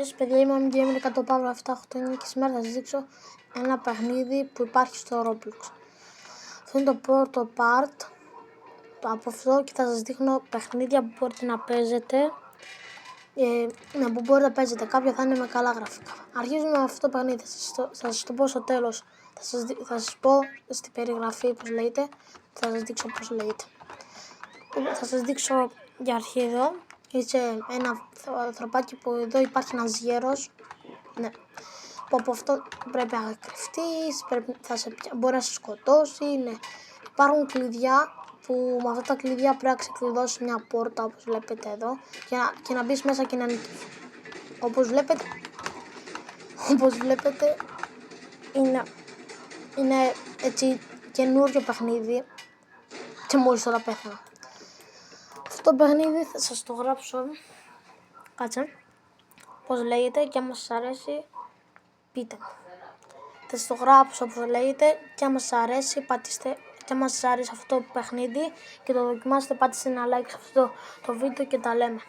Γεια σας παιδιά, είμαι ο Gamer 100 Παύλο 789 και σήμερα θα σας δείξω ένα παιχνίδι που υπάρχει στο Roblox. Αυτό είναι το πρώτο part από αυτό και θα σας δείχνω παιχνίδια που μπορείτε να παίζετε. Που μπορείτε να παίζετε, κάποια θα είναι με καλά γραφικά. Αρχίζουμε με αυτό το παιχνίδι, θα σας το πω στο τέλος. Θα σας πω στην περιγραφή πώς λέγεται, θα σας δείξω πώς λέγεται. Θα σας δείξω για αρχή εδώ. Είσαι ένα ανθρωπάκι που εδώ υπάρχει ένας γέρος. Ναι. Που από αυτό πρέπει να κρυφτείς, μπορεί να σε σκοτώσει. Ναι. Υπάρχουν κλειδιά που με αυτά τα κλειδιά πρέπει να ξεκλειδώσεις μια πόρτα όπως βλέπετε εδώ και να μπεις μέσα και να νικήσεις. Όπως βλέπετε είναι έτσι καινούριο παιχνίδι και μόλις τώρα πέθανα. Αυτό το παιχνίδι θα σας το γράψω, κάτσε, πώς λέγεται και άμα σας αρέσει πείτε μου. Θα σας το γράψω όπως λέγεται και άμα σας αρέσει πατήστε, και άμα σας αρέσει αυτό το παιχνίδι και το δοκιμάσετε πατήστε ένα like σε αυτό το βίντεο και τα λέμε.